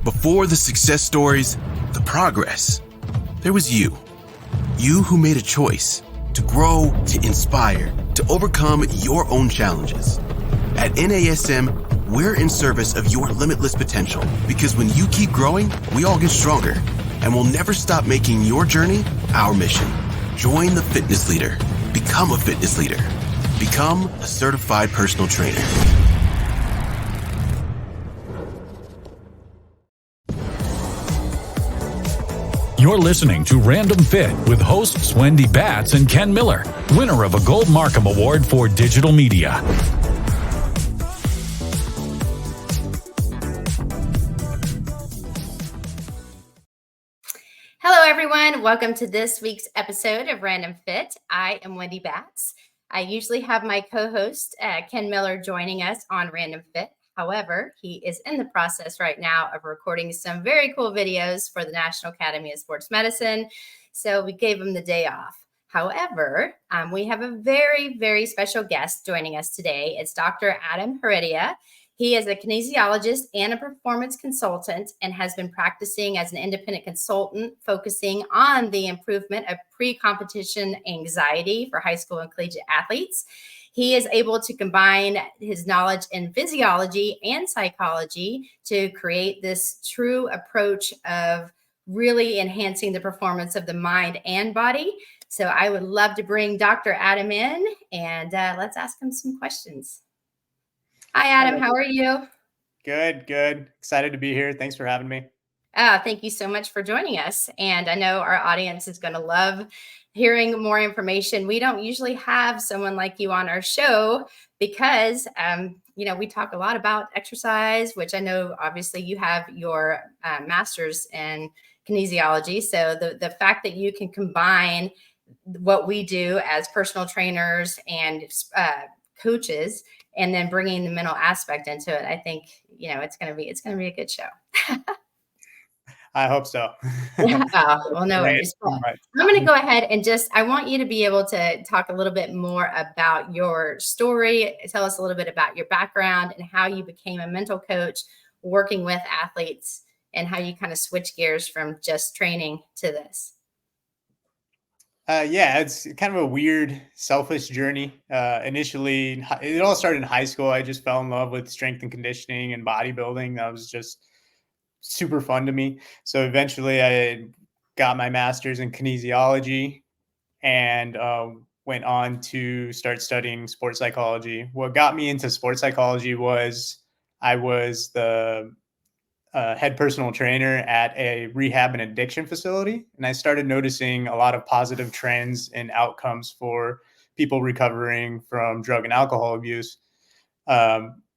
Before the success stories, the progress, there was you. You who made a choice to grow, to inspire, to overcome your own challenges. At NASM, we're in service of your limitless potential because when you keep growing, we all get stronger. And we'll never stop making your journey our mission. Join the fitness leader. Become a fitness leader. Become a certified personal trainer. You're listening to Random Fit with hosts Wendy Batts and Ken Miller, winner of a Gold Markham Award for Digital Media. Hello, everyone. Welcome to this week's episode of Random Fit. I am Wendy Batts. I usually have my co-host, Ken Miller, joining us on Random Fit. However, he is in the process right now of recording some very cool videos for the National Academy of Sports Medicine. So we gave him the day off. However, we have a very, very special guest joining us today. It's Dr. Adam Heredia. He is a kinesiologist and a performance consultant and has been practicing as an independent consultant, focusing on the improvement of pre-competition anxiety for high school and collegiate athletes. He is able to combine his knowledge in physiology and psychology to create this true approach of really enhancing the performance of the mind and body. So I would love to bring Dr. Adam in and let's ask him some questions. Hi, Adam. How are you? Good. Excited to be here. Thanks for having me. Thank you so much for joining us. And I know our audience is going to love hearing more information. We don't usually have someone like you on our show because, we talk a lot about exercise, which I know obviously you have your master's in kinesiology. So the fact that you can combine what we do as personal trainers and coaches and then bringing the mental aspect into it, I think, it's going to be a good show. I hope so. Well, no worries. Right. I'm going to go ahead and I want you to be able to talk a little bit more about your story. Tell us a little bit about your background and how you became a mental coach working with athletes and how you kind of switch gears from just training to this. It's kind of a weird, selfish journey. Initially, it all started in high school. I just fell in love with strength and conditioning and bodybuilding. That was just super fun to me. So eventually I got my master's in kinesiology and went on to start studying sports psychology. What got me into sports psychology was I was the head personal trainer at a rehab and addiction facility. And I started noticing a lot of positive trends and outcomes for people recovering from drug and alcohol abuse.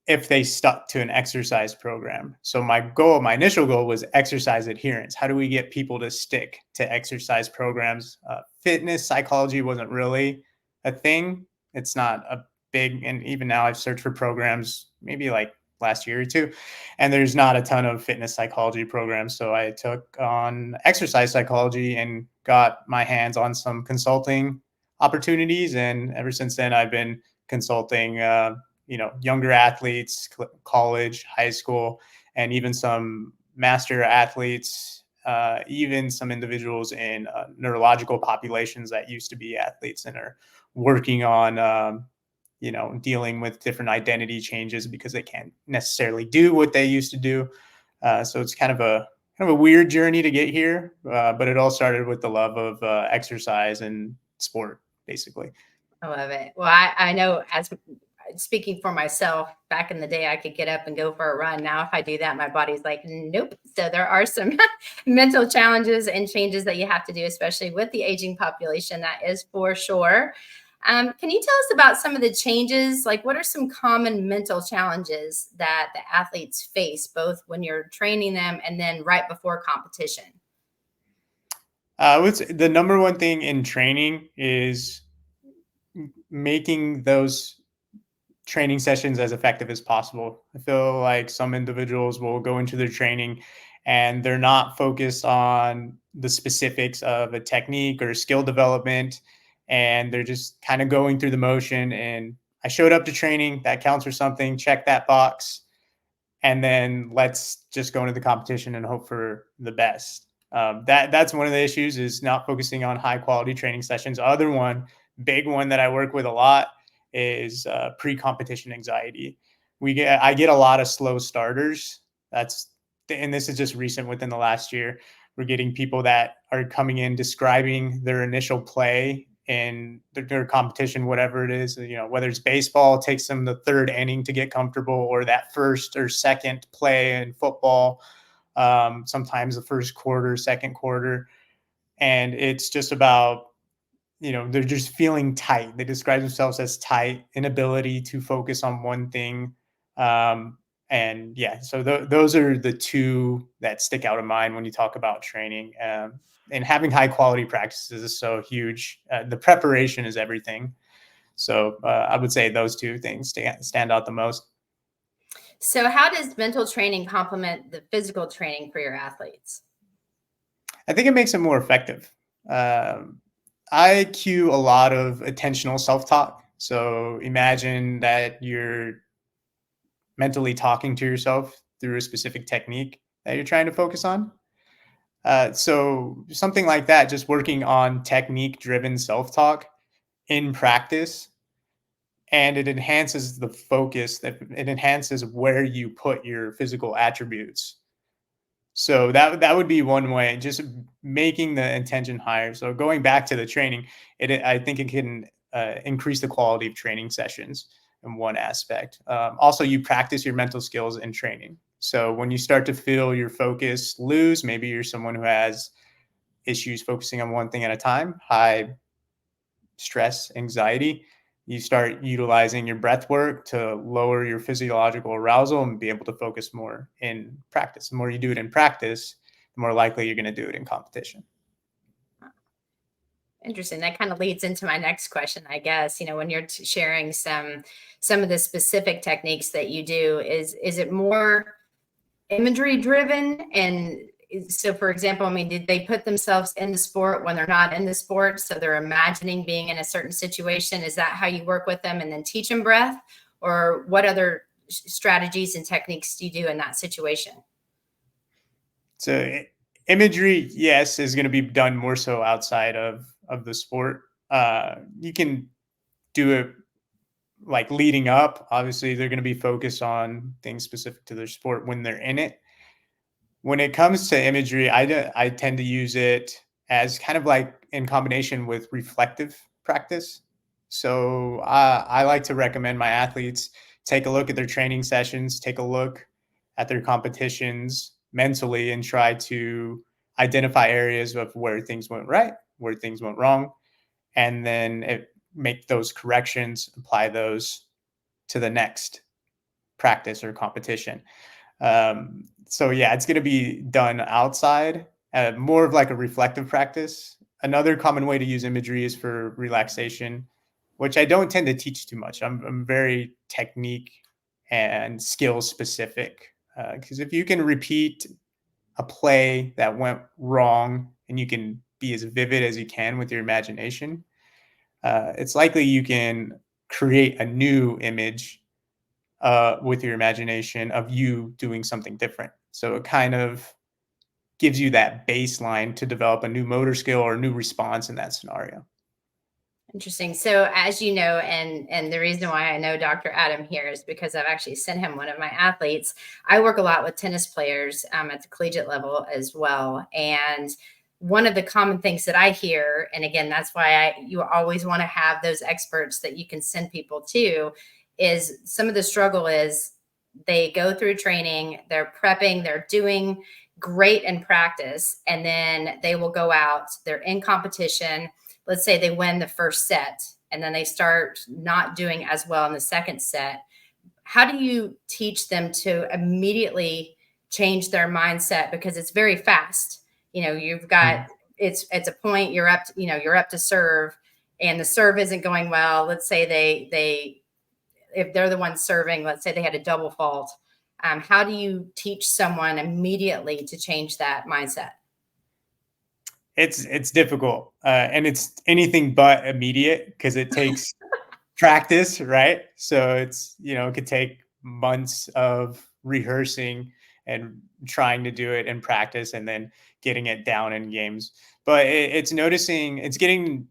If they stuck to an exercise program. So my initial goal was exercise adherence. How do we get people to stick to exercise programs? Fitness psychology wasn't really a thing. It's not a big, and even now I've searched for programs maybe like last year or two, and there's not a ton of fitness psychology programs. So I took on exercise psychology and got my hands on some consulting opportunities. And ever since then, I've been consulting younger athletes, college, high school, and even some master athletes, even some individuals in neurological populations that used to be athletes and are working on, dealing with different identity changes because they can't necessarily do what they used to do. So it's kind of a weird journey to get here, but it all started with the love of exercise and sport, basically. I love it. Well, I know, as speaking for myself, back in the day, I could get up and go for a run. Now, if I do that, my body's like, nope. So there are some mental challenges and changes that you have to do, especially with the aging population. That is for sure. Can you tell us about some of the changes? Like, what are some common mental challenges that the athletes face, both when you're training them and then right before competition? The number one thing in training is making those training sessions as effective as possible. I feel like some individuals will go into their training and they're not focused on the specifics of a technique or skill development, and they're just kind of going through the motion. And I showed up to training, that counts for something, check that box. and then let's just go into the competition and hope for the best. That's one of the issues, is not focusing on high quality training sessions. Other one, big one that I work with a lot is pre-competition anxiety. I get a lot of slow starters. And this is just recent within the last year. We're getting people that are coming in describing their initial play in their competition, whatever it is, whether it's baseball, it takes them the third inning to get comfortable, or that first or second play in football, sometimes the first quarter, second quarter. And it's just about, they're just feeling tight. They describe themselves as tight, inability to focus on one thing. And yeah, so those are the two that stick out of mind when you talk about training. And having high quality practices is so huge. The preparation is everything. So I would say those two things stand out the most. So how does mental training complement the physical training for your athletes? I think it makes it more effective. I cue a lot of attentional self-talk. So imagine that you're mentally talking to yourself through a specific technique that you're trying to focus on. So something like that, just working on technique-driven self-talk in practice, and it enhances the focus, that it enhances where you put your physical attributes. So that would be one way, just making the intention higher. So going back to the training, I think it can increase the quality of training sessions in one aspect. Also, you practice your mental skills in training. So when you start to feel your focus lose, maybe you're someone who has issues focusing on one thing at a time, high stress, anxiety, you start utilizing your breath work to lower your physiological arousal and be able to focus more in practice. The more you do it in practice, the more likely you're going to do it in competition. Interesting. That kind of leads into my next question, I guess. When you're sharing some of the specific techniques that you do, is it more imagery driven? And so, for example, did they put themselves in the sport when they're not in the sport? So they're imagining being in a certain situation. Is that how you work with them and then teach them breath? Or what other strategies and techniques do you do in that situation? So imagery, yes, is going to be done more so outside of the sport. You can do it like leading up. Obviously, they're going to be focused on things specific to their sport when they're in it. When it comes to imagery, I tend to use it as kind of like in combination with reflective practice. So I like to recommend my athletes take a look at their training sessions, take a look at their competitions mentally, and try to identify areas of where things went right, where things went wrong, and then make those corrections, apply those to the next practice or competition. So yeah, it's going to be done outside, more of like a reflective practice. Another common way to use imagery is for relaxation, which I don't tend to teach too much. I'm very technique and skill specific, because if you can repeat a play that went wrong and you can be as vivid as you can with your imagination, it's likely you can create a new image with your imagination of you doing something different. So it kind of gives you that baseline to develop a new motor skill or a new response in that scenario. Interesting. So as you know, and the reason why I know Dr. Adam here is because I've actually sent him one of my athletes. I work a lot with tennis players at the collegiate level as well. And one of the common things that I hear, and again, that's why you always want to have those experts that you can send people to, is some of the struggle is they go through training, they're prepping, they're doing great in practice, and then they will go out, they're in competition. Let's say they win the first set and then they start not doing as well in the second set. How do you teach them to immediately change their mindset? Because it's very fast. You've got, it's a point, you're up, you're up to serve and the serve isn't going well. Let's say they if they're the ones serving, let's say they had a double fault. How do you teach someone immediately to change that mindset? It's difficult, and it's anything but immediate because it takes practice, right? So it could take months of rehearsing and trying to do it in practice and then getting it down in games. But it's getting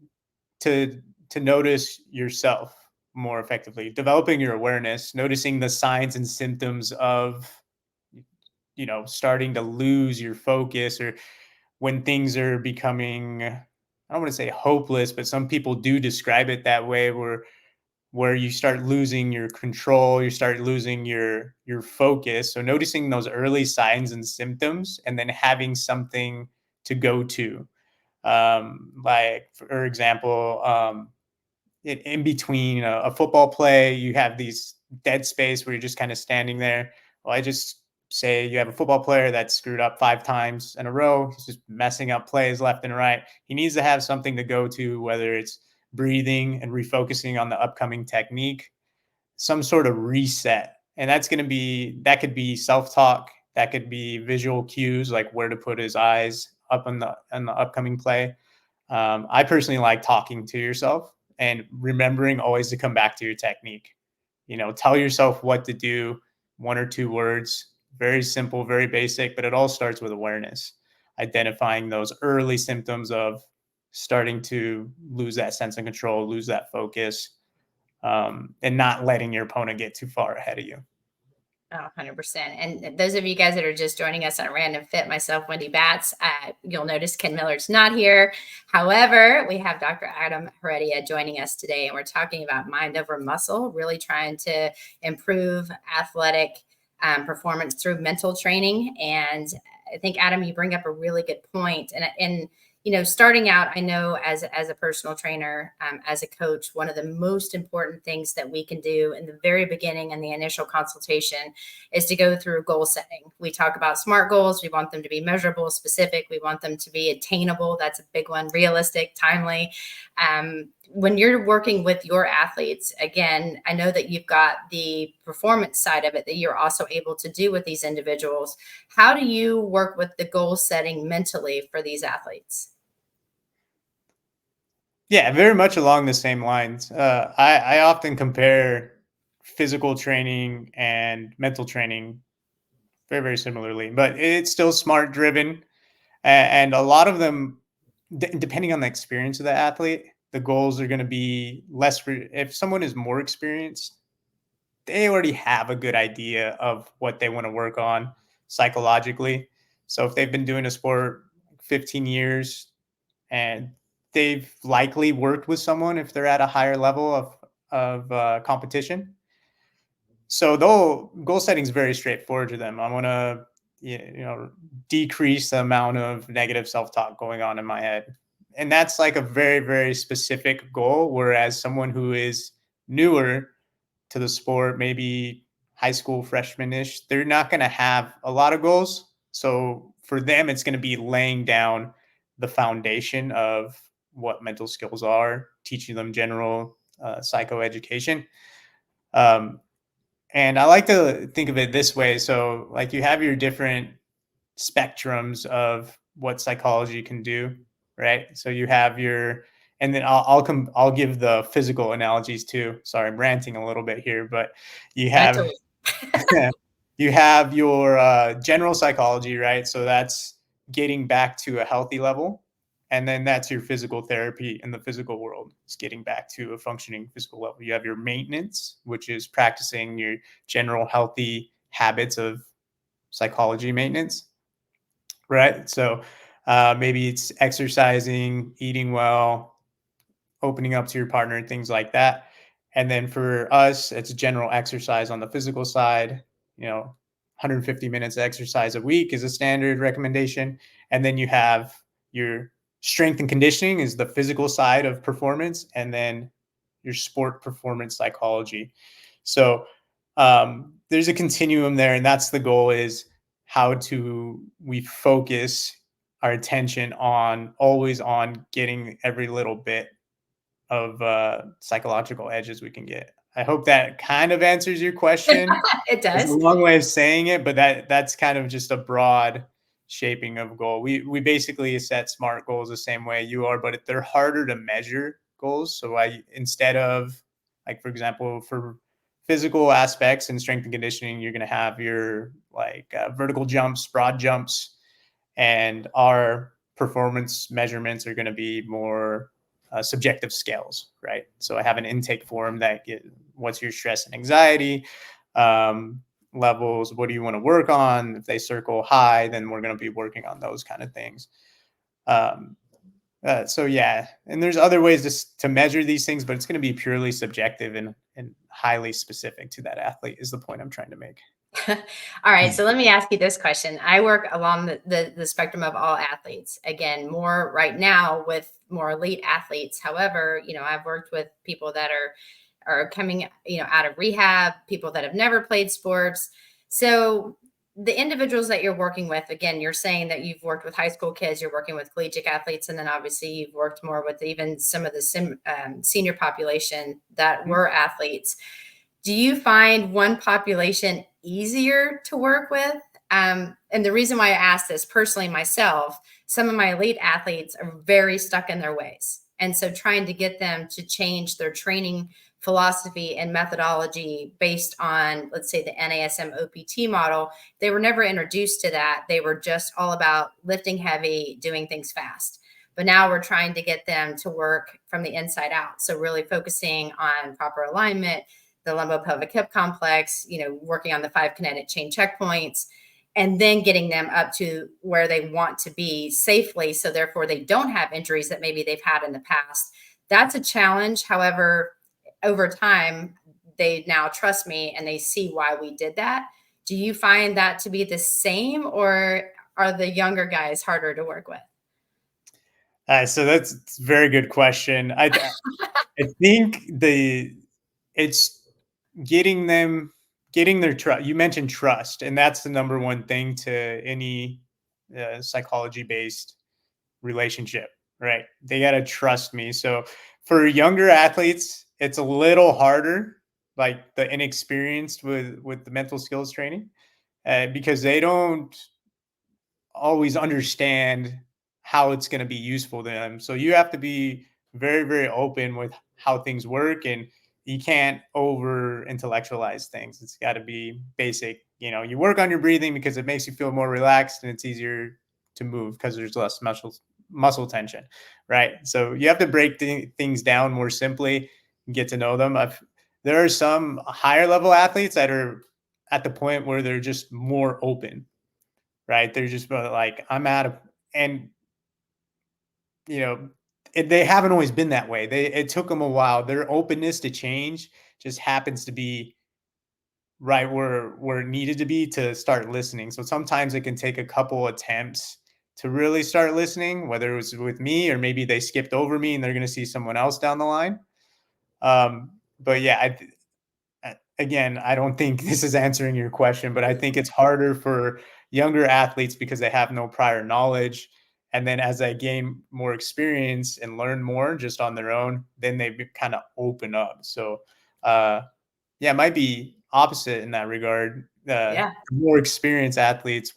to notice yourself more effectively, developing your awareness, noticing the signs and symptoms of, starting to lose your focus, or when things are becoming, I don't want to say hopeless, but some people do describe it that way, where you start losing your control, you start losing your focus. So noticing those early signs and symptoms, and then having something to go to. Like, for example, in between a football play, you have these dead space where you're just kind of standing there. Well, I just say you have a football player that's screwed up 5 times in a row. He's just messing up plays left and right. He needs to have something to go to, whether it's breathing and refocusing on the upcoming technique, some sort of reset. And that could be self-talk. That could be visual cues, like where to put his eyes up on the upcoming play. I personally like talking to yourself and remembering always to come back to your technique. Tell yourself what to do, 1 or 2 words, very simple, very basic, but it all starts with awareness, identifying those early symptoms of starting to lose that sense of control, lose that focus, and not letting your opponent get too far ahead of you. Oh, 100%. And those of you guys that are just joining us on Random Fit, myself, Wendy Batts, you'll notice Ken Miller's not here. However, we have Dr. Adam Heredia joining us today, and we're talking about mind over muscle, really trying to improve athletic performance through mental training. And I think, Adam, you bring up a really good point. And starting out, I know as a personal trainer, as a coach, one of the most important things that we can do in the very beginning and the initial consultation is to go through goal setting. We talk about SMART goals. We want them to be measurable, specific. We want them to be attainable. That's a big one. Realistic, timely. When you're working with your athletes, again, I know that you've got the performance side of it that you're also able to do with these individuals. How do you work with the goal setting mentally for these athletes? Yeah, very much along the same lines. I often compare physical training and mental training very, very similarly, but it's still SMART driven. And a lot of them, depending on the experience of the athlete, the goals are going to be less. If someone is more experienced, they already have a good idea of what they want to work on psychologically. So if they've been doing a sport 15 years, and they've likely worked with someone if they're at a higher level of competition. So though goal setting is very straightforward to them. I want to decrease the amount of negative self-talk going on in my head. And that's like a very, very specific goal. Whereas someone who is newer to the sport, maybe high school freshman-ish, they're not going to have a lot of goals. So for them, it's going to be laying down the foundation of what mental skills are, teaching them general psychoeducation. And I like to think of it this way. So like you have your different spectrums of what psychology can do, right? So you have and then I'll give the physical analogies too. Sorry, I'm ranting a little bit here, but you have you have your general psychology, right? So that's getting back to a healthy level. And then that's your physical therapy in the physical world. It's getting back to a functioning physical level. You have your maintenance, which is practicing your general healthy habits of psychology maintenance, right? So maybe it's exercising, eating well, opening up to your partner, and things like that. And then for us, it's general exercise on the physical side. 150 minutes of exercise a week is a standard recommendation. And then you have your strength and conditioning is the physical side of performance, and then your sport performance psychology. So there's a continuum there, and that's the goal, is how do we focus our attention always on getting every little bit of psychological edges we can get. I hope that kind of answers your question. It does. It's a long way of saying it, but that's kind of just a broad shaping of goal. We basically set SMART goals the same way you are, but they're harder to measure goals. So instead of, like, for example, for physical aspects in strength and conditioning, you're going to have your like vertical jumps, broad jumps, and our performance measurements are going to be more subjective scales, right? So I have an intake form that what's your stress and anxiety levels? What do you want to work on? If they circle high, then we're going to be working on those kind of things. So yeah, and there's other ways to measure these things, but it's going to be purely subjective and highly specific to that athlete is the point I'm trying to make. All right. So let me ask you this question. I work along the spectrum of all athletes. Again, more right now with more elite athletes. However, I've worked with people that are coming, out of rehab, people that have never played sports. So the individuals that you're working with, again, you're saying that you've worked with high school kids, you're working with collegiate athletes, and then obviously you've worked more with even some of the senior population that were athletes. Do you find one population easier to work with? And the reason why I ask this personally myself, some of my elite athletes are very stuck in their ways. And so trying to get them to change their training philosophy and methodology based on, let's say, the NASM OPT model, they were never introduced to that. They were just all about lifting heavy, doing things fast. But now we're trying to get them to work from the inside out. So really focusing on proper alignment, the lumbo-pelvic hip complex, working on the 5 kinetic chain checkpoints, and then getting them up to where they want to be safely. So therefore they don't have injuries that maybe they've had in the past. That's a challenge. However, over time, they now trust me and they see why we did that. Do you find that to be the same, or are the younger guys harder to work with? So that's a very good question. I think it's getting their trust. You mentioned trust, and that's the number one thing to any psychology-based relationship, right? They got to trust me. So for younger athletes, it's a little harder, like the inexperienced with the mental skills training, because they don't always understand how it's going to be useful to them. So you have to be very, very open with how things work, and you can't over intellectualize things. It's got to be basic. You work on your breathing because it makes you feel more relaxed and it's easier to move because there's less muscle tension, right? So you have to break things down more simply and get to know them. There are some higher level athletes that are at the point where they're just more open, right? They're just like, I'm out of, and they haven't always been that way. It took them a while. Their openness to change just happens to be right where it needed to be to start listening. So sometimes it can take a couple attempts to really start listening, whether it was with me or maybe they skipped over me and they're going to see someone else down the line. But yeah, again, I don't think this is answering your question, but I think it's harder for younger athletes because they have no prior knowledge. And then as they gain more experience and learn more just on their own, then they kind of open up. So, yeah, it might be opposite in that regard. More experienced athletes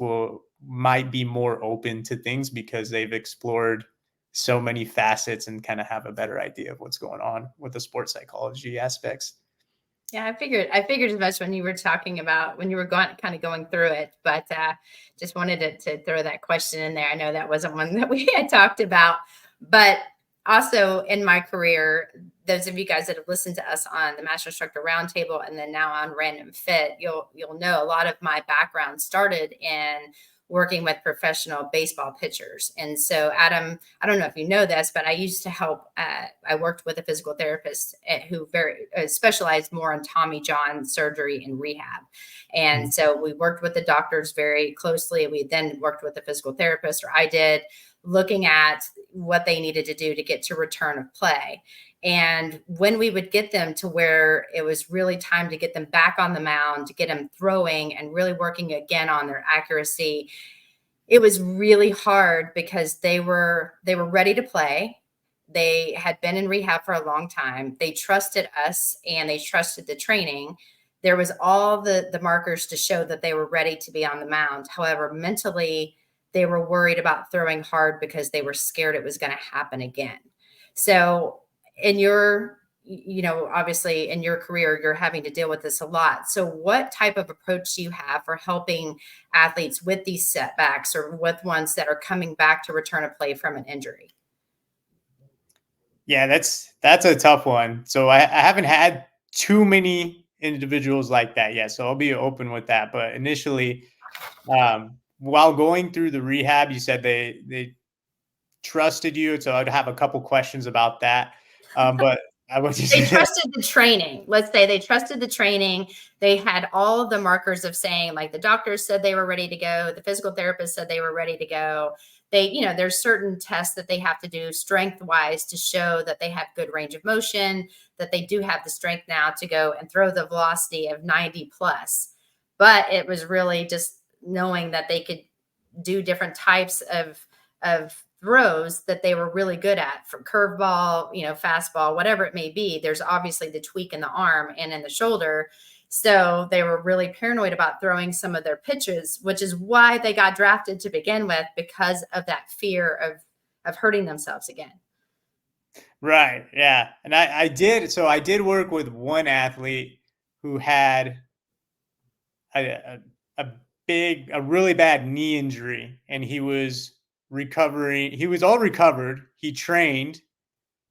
might be more open to things because they've explored so many facets and kind of have a better idea of what's going on with the sports psychology aspects. Yeah, I figured as much when you were talking about when you were going through it, but just wanted to throw that question in there. I know that wasn't one that we had talked about, but also in my career, those of you guys that have listened to us on the Master Instructor Roundtable and then now on Random Fit, you'll know a lot of my background started in working with professional baseball pitchers. And so, Adam, I don't know if you know this, but I used to help. I worked with a physical therapist who very specialized more in Tommy John surgery and rehab. And so we worked with the doctors very closely. We then worked with the physical therapist, or I did, looking at what they needed to do to get to return of play. And when we would get them to where it was really time to get them back on the mound, to get them throwing and really working again on their accuracy, it was really hard because they were ready to play. They had been in rehab for a long time. They trusted us and they trusted the training. There was all the markers to show that they were ready to be on the mound. However, mentally, they were worried about throwing hard because they were scared it was going to happen again. So in your obviously in your career, you're having to deal with this a lot. So what type of approach do you have for helping athletes with these setbacks or with ones that are coming back to return to play from an injury? Yeah, that's a tough one. So I haven't had too many individuals like that yet. So I'll be open with that. But initially, while going through the rehab, you said they trusted you. So I'd have a couple questions about that. But I was just They trusted the training. Let's say they trusted the training. They had all of the markers of saying, like, the doctors said they were ready to go. The physical therapist said they were ready to go. There's certain tests that they have to do strength wise to show that they have good range of motion, that they do have the strength now to go and throw the velocity of 90 plus. But it was really just knowing that they could do different types of throws that they were really good at, from curveball, fastball, whatever it may be. There's obviously the tweak in the arm and in the shoulder. So they were really paranoid about throwing some of their pitches, which is why they got drafted to begin with, because of that fear of hurting themselves again. right. Yeah. And I did work with one athlete who had a, a, a really bad knee injury, and he was recovering. He was all recovered. He trained.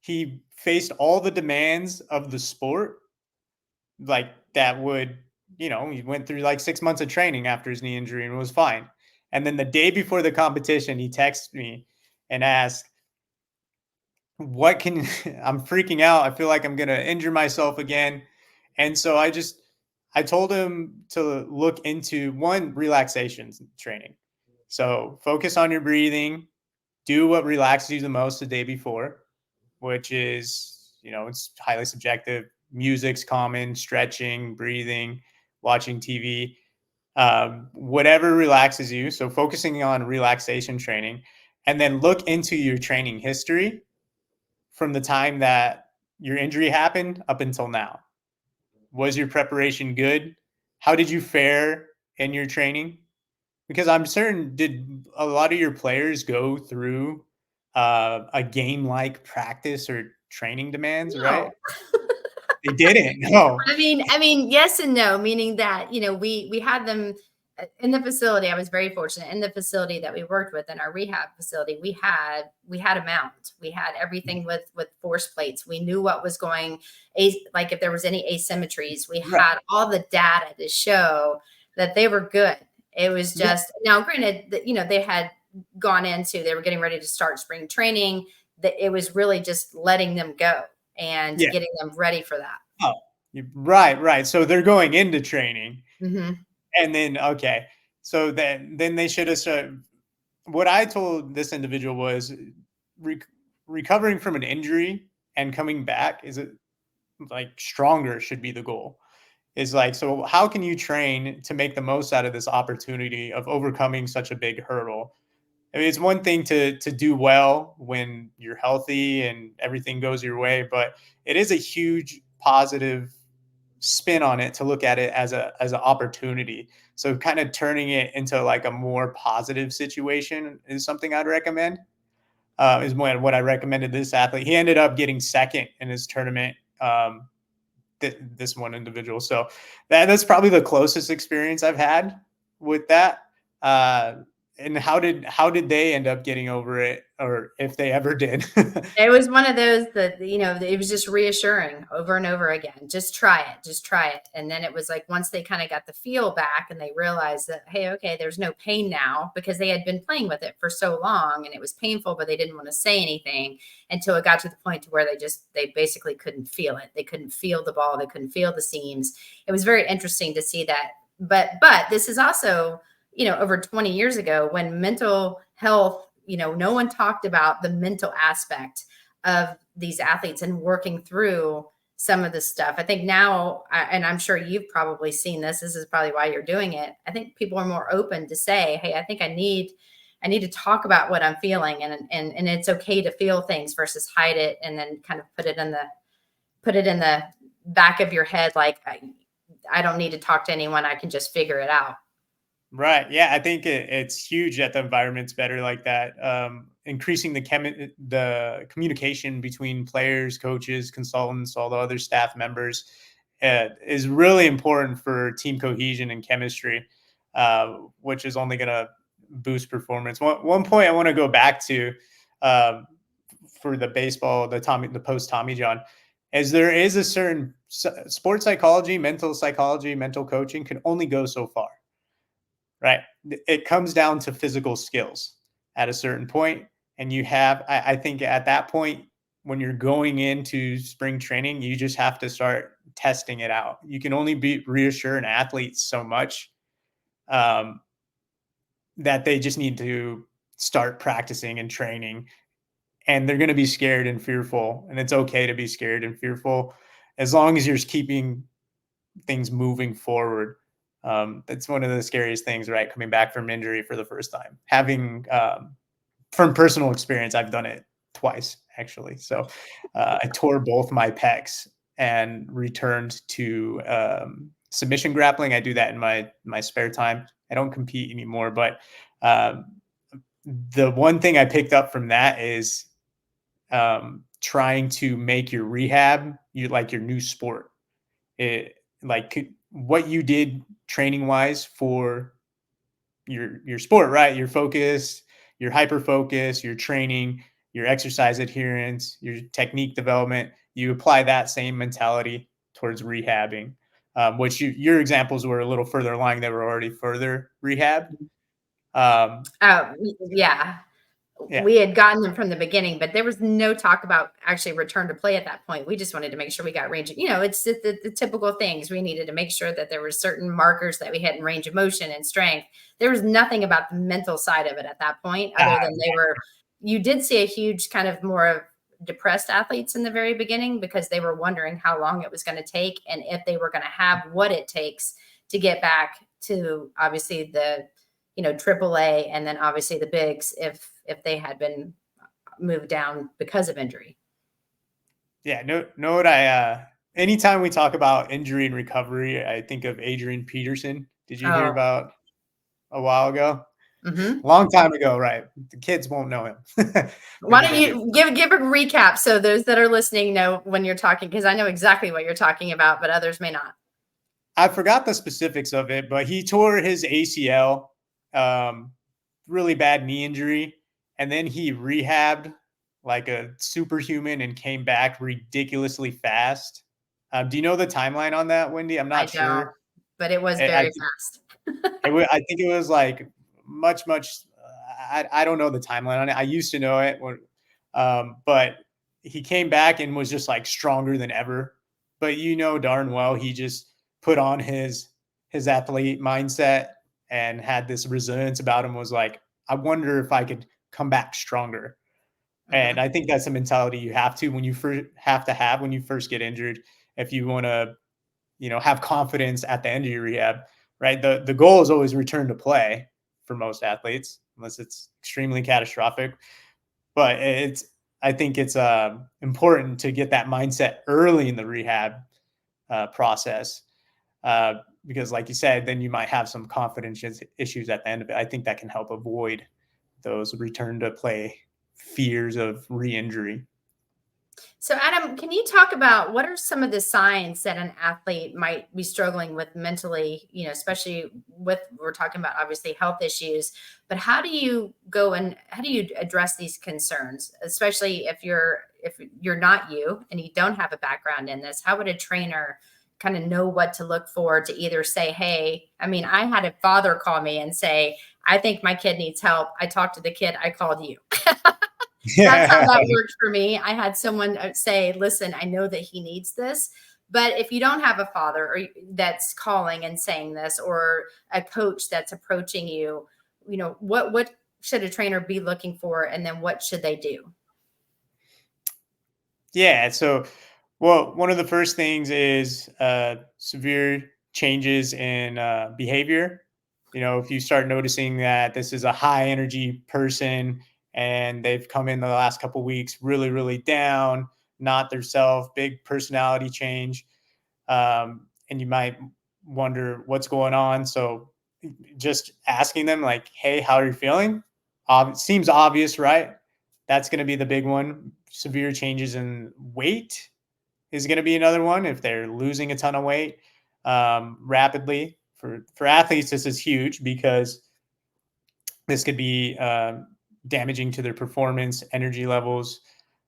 He faced all the demands of the sport, like that would, he went through like 6 months of training after his knee injury and was fine. And then the day before the competition, he texted me and asked, what can I'm freaking out. I feel like I'm going to injure myself again. And so I told him to look into one, relaxation training. So focus on your breathing, do what relaxes you the most the day before, which is, it's highly subjective. Music's common, stretching, breathing, watching TV, whatever relaxes you. So focusing on relaxation training, and then look into your training history from the time that your injury happened up until now. Was your preparation good? How did you fare in your training? Because I'm certain, did a lot of your players go through a game-like practice or training demands, right? No. They didn't. No. I mean, yes and no, meaning that, we had them in the facility. I was very fortunate in the facility that we worked with, in our rehab facility. We had a mount. We had everything with force plates. We knew what was going, like if there was any asymmetries. We Right. had all the data to show that they were good. It was just, now granted that, they were getting ready to start spring training, that it was really just letting them go and Yeah. getting them ready for that. Oh, right. So they're going into training, Mm-hmm. and then okay. So then they should have started. What I told this individual was recovering from an injury and coming back is like stronger should be the goal. Is like, so how can you train to make the most out of this opportunity of overcoming such a big hurdle? I mean, it's one thing to do well when you're healthy and everything goes your way, but it is a huge positive spin on it to look at it as an opportunity. So kind of turning it into like a more positive situation is something I'd recommend. Is what I recommended this athlete. He ended up getting second in his tournament. This one individual. So that's probably the closest experience I've had with that. And how did they end up getting over it, or if they ever did? It was one of those that, it was just reassuring over and over again. Just try it. And then it was like, once they kind of got the feel back and they realized that, hey, okay, there's no pain now, because they had been playing with it for so long and it was painful, but they didn't want to say anything until it got to the point to where they basically couldn't feel it. They couldn't feel the ball. They couldn't feel the seams. It was very interesting to see that. But this is also, over 20 years ago, when mental health, no one talked about the mental aspect of these athletes and working through some of this stuff. I think now, and I'm sure you've probably seen this is probably why you're doing it. I think people are more open to say, hey, I think I need to talk about what I'm feeling, and it's okay to feel things versus hide it and then kind of put it in the back of your head. Like, I don't need to talk to anyone. I can just figure it out. Right. Yeah. I think it's huge that the environment's better like that. increasing the communication between players, coaches, consultants, all the other staff members is really important for team cohesion and chemistry, which is only going to boost performance. One point I want to go back to for the baseball, the post Tommy John, is there is a certain sports psychology, mental coaching can only go so far, right? It comes down to physical skills at a certain point. And I think at that point, when you're going into spring training, you just have to start testing it out. You can only reassure an athlete so much that they just need to start practicing and training. And they're going to be scared and fearful. And it's okay to be scared and fearful as long as you're keeping things moving forward. That's one of the scariest things, right? Coming back from injury for the first time. Having, from personal experience, I've done it twice, actually. So I tore both my pecs and returned to submission grappling. I do that in my spare time. I don't compete anymore, but the one thing I picked up from that is trying to make your rehab your new sport. What you did training wise for your sport, right? Your focus, your hyper focus, your training, your exercise adherence, your technique development. You apply that same mentality towards rehabbing, which your examples were a little further along. They were already further rehabbed. Yeah. We had gotten them from the beginning, but there was no talk about actually return to play at that point. We just wanted to make sure we got range. It's the typical things. We needed to make sure that there were certain markers that we had in range of motion and strength. There was nothing about the mental side of it at that point, other than you did see a huge kind of more of depressed athletes in the very beginning because they were wondering how long it was going to take and if they were going to have what it takes to get back to obviously the AAA and then obviously the bigs if they had been moved down because of injury. Yeah, know what anytime we talk about injury and recovery, I think of Adrian Peterson. Did you hear about a while ago? Mm-hmm. Long time ago, right? The kids won't know him. Why don't you give a recap so those that are listening know when you're talking, because I know exactly what you're talking about, but others may not. I forgot the specifics of it, but he tore his ACL, really bad knee injury, and then he rehabbed like a superhuman and came back ridiculously fast. Do you know the timeline on that, Wendy? I'm not sure, but it was very fast. I think it was like much. I don't know the timeline on it. I used to know it, but he came back and was just like stronger than ever. But darn well, he just put on his athlete mindset and had this resilience about him. Was like, I wonder if I could come back stronger. Mm-hmm. And I think that's a mentality you have to when you first get injured. If you want to, have confidence at the end of your rehab, right? The goal is always return to play for most athletes, unless it's extremely catastrophic. But I think it's important to get that mindset early in the rehab process. Because like you said, then you might have some confidence issues at the end of it. I think that can help avoid those return to play fears of re-injury. So Adam, can you talk about what are some of the signs that an athlete might be struggling with mentally, especially we're talking about obviously health issues, but how do you address these concerns, especially if you're not you and you don't have a background in this? How would a trainer kind of know what to look for to either say, hey, I had a father call me and say, I think my kid needs help. I talked to the kid. I called you. That's how that worked for me. I had someone say, listen, I know that he needs this. But if you don't have a father that's calling and saying this, or a coach that's approaching you, what should a trainer be looking for? And then what should they do? Yeah. So, one of the first things is severe changes in behavior. If you start noticing that this is a high energy person and they've come in the last couple of weeks really, really down, not their self, big personality change, and you might wonder what's going on. So just asking them like, hey, how are you feeling? Seems obvious, right? That's going to be the big one. Severe changes in weight is going to be another one. If they're losing a ton of weight rapidly, for athletes, this is huge because this could be damaging to their performance, energy levels.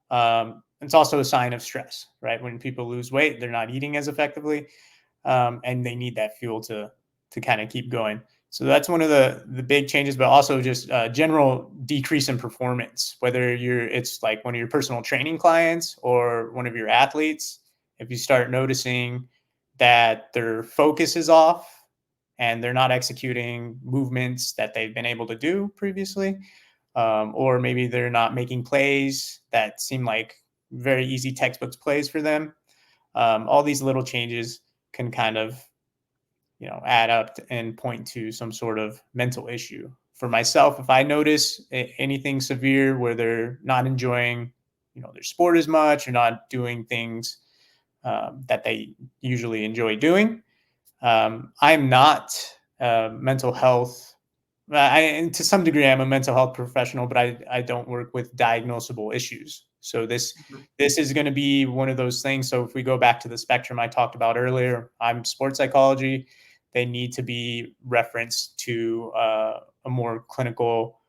It's also a sign of stress, right? When people lose weight, they're not eating as effectively, and they need that fuel to kind of keep going. So that's one of the big changes, but also just general decrease in performance. Whether it's like one of your personal training clients or one of your athletes, if you start noticing that their focus is off and they're not executing movements that they've been able to do previously, or maybe they're not making plays that seem like very easy textbooks plays for them. All these little changes can kind of, add up and point to some sort of mental issue. For myself, if I notice anything severe where they're not enjoying, their sport as much or not doing things that they usually enjoy doing, I'm not mental health. And to some degree, I'm a mental health professional, but I don't work with diagnosable issues. So this is going to be one of those things. So if we go back to the spectrum I talked about earlier, I'm sports psychology. They need to be referenced to a more clinical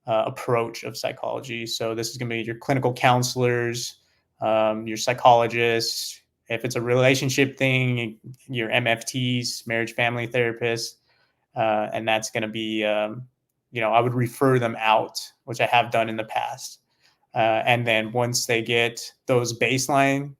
approach of psychology. So this is going to be your clinical counselors, your psychologists. If it's a relationship thing, your MFTs, marriage family therapists, and that's going to be, I would refer them out, which I have done in the past. And then once they get those baseline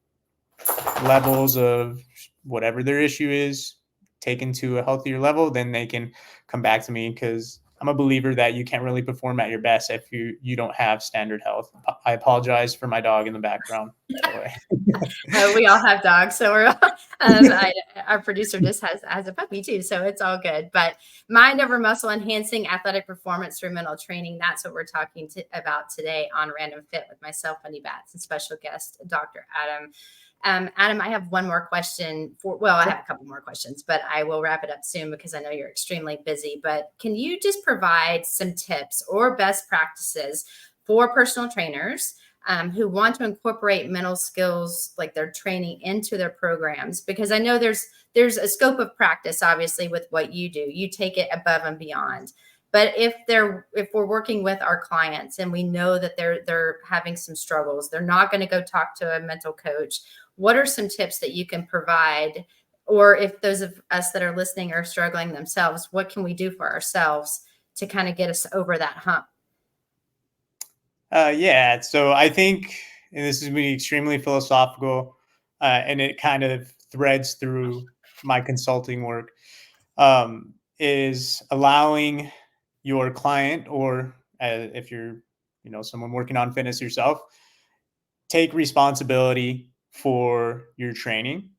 levels of whatever their issue is taken to a healthier level, then they can come back to me, because I'm a believer that you can't really perform at your best if you don't have standard health. I apologize for my dog in the background, by the way. We all have dogs, so we're our producer just has a puppy too, so it's all good. But mind over muscle, enhancing athletic performance through mental training. That's what we're talking about today on Random Fit with myself, Wendy Batts, and special guest Dr. Adam. Adam, I have one more question I have a couple more questions, but I will wrap it up soon because I know you're extremely busy. But can you just provide some tips or best practices for personal trainers who want to incorporate mental skills, like their training, into their programs? Because I know there's a scope of practice, obviously, with what you do. You take it above and beyond. But if we're working with our clients and we know that they're having some struggles, they're not going to go talk to a mental coach. What are some tips that you can provide? Or if those of us that are listening are struggling themselves, what can we do for ourselves to kind of get us over that hump? Yeah. So I think, and this is going to be extremely philosophical, and it kind of threads through my consulting work, is allowing your client, or if you're, someone working on fitness yourself, take responsibility for your training.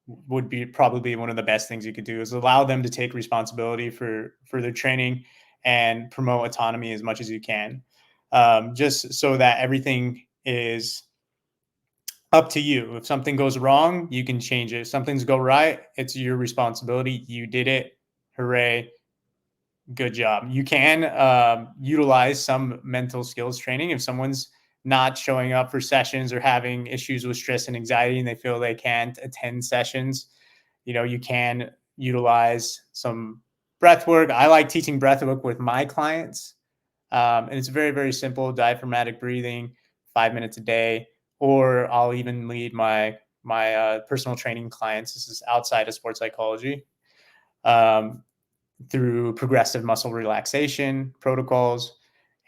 Would be probably one of the best things you could do, is allow them to take responsibility for their training and promote autonomy as much as you can, just so that everything is up to you. If something goes wrong, you can change it. If something's go right, it's your responsibility. You did it. Hooray. Good job. You can utilize some mental skills training if someone's not showing up for sessions or having issues with stress and anxiety and they feel they can't attend sessions. You can utilize some breath work. I like teaching breath work with my clients. And it's very, very simple: diaphragmatic breathing, 5 minutes a day. Or I'll even lead my personal training clients. This is outside of sports psychology. Through progressive muscle relaxation protocols.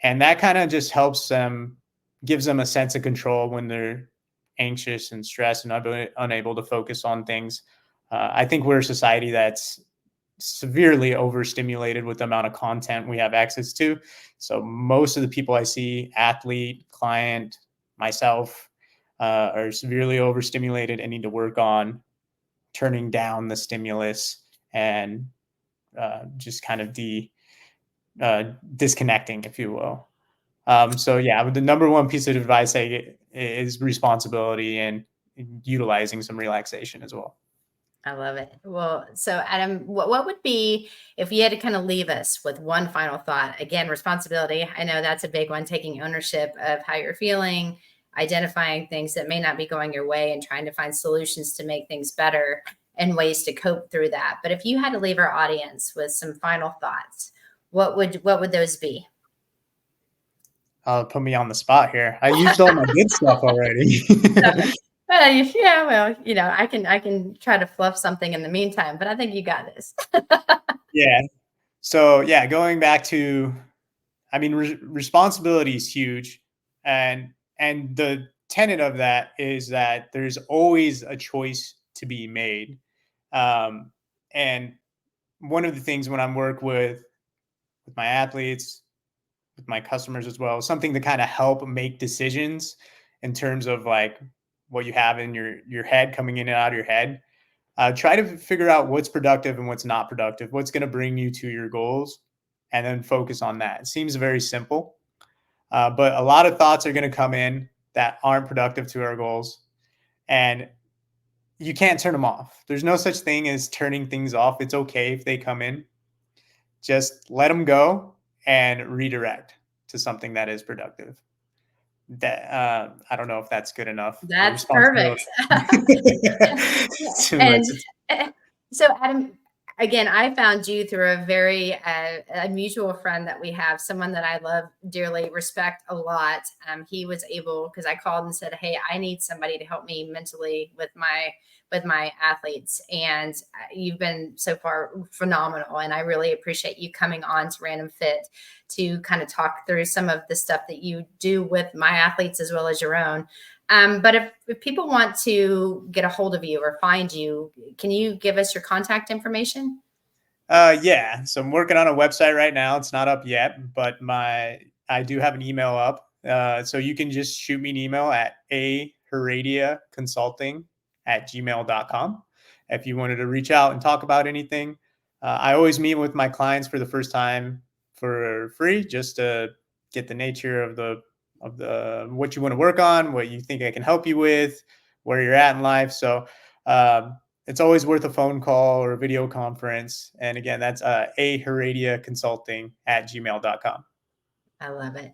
And that kind of just helps them, gives them a sense of control when they're anxious and stressed and unable to focus on things. I think we're a society that's severely overstimulated with the amount of content we have access to. So most of the people I see, athlete, client, myself, are severely overstimulated and need to work on turning down the stimulus and just kind of disconnecting, if you will. So yeah, the number one piece of advice I get is responsibility and utilizing some relaxation as well. I love it. Well, so Adam, what would be, if you had to kind of leave us with one final thought? Again, responsibility. I know that's a big one, taking ownership of how you're feeling, identifying things that may not be going your way and trying to find solutions to make things better and ways to cope through that. But if you had to leave our audience with some final thoughts, what would those be? Put me on the spot here. I used all my good stuff already. Yeah, well, I can try to fluff something in the meantime, but I think you got this. Yeah. So yeah, going back to, I mean, responsibility is huge, and the tenet of that is that there's always a choice to be made. Um, and one of the things when I'm work with my athletes, with my customers as well, something to kind of help make decisions in terms of like what you have in your head, coming in and out of your head. Try to figure out what's productive and what's not productive, what's going to bring you to your goals, and then focus on that. It seems very simple, but a lot of thoughts are going to come in that aren't productive to our goals, and you can't turn them off. There's no such thing as turning things off. It's okay if they come in. Just let them go and redirect to something that is productive. That I don't know if that's good enough for That's perfect. responsibility. Too much. And so, Adam, again, I found you through a very a mutual friend that we have, someone that I love dearly, respect a lot. He was able, because I called and said, "Hey, I need somebody to help me mentally with my athletes," and you've been so far phenomenal, and I really appreciate you coming on to Random Fit to kind of talk through some of the stuff that you do with my athletes as well as your own. But if people want to get a hold of you or find you, can you give us your contact information? Yeah. So I'm working on a website right now. It's not up yet, but I do have an email up. So you can just shoot me an email at herediaconsulting@gmail.com if you wanted to reach out and talk about anything. I always meet with my clients for the first time for free, just to get the nature of the what you want to work on, what you think I can help you with, where you're at in life. So it's always worth a phone call or a video conference. And again, that's herediaconsulting@gmail.com. I love it.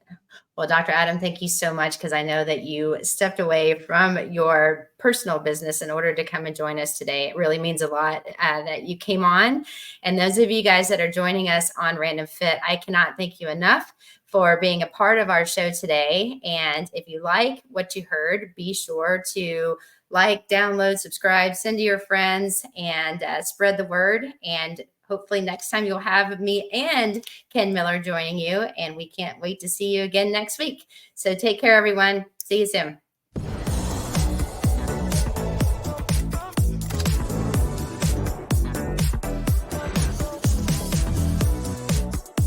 Well, Dr. Adam, thank you so much, because I know that you stepped away from your personal business in order to come and join us today. It really means a lot that you came on. And those of you guys that are joining us on Random Fit, I cannot thank you enough for being a part of our show today. And if you like what you heard, be sure to like, download, subscribe, send to your friends, and spread the word. And hopefully next time you'll have me and Ken Miller joining you, and we can't wait to see you again next week. So take care, everyone. See you soon.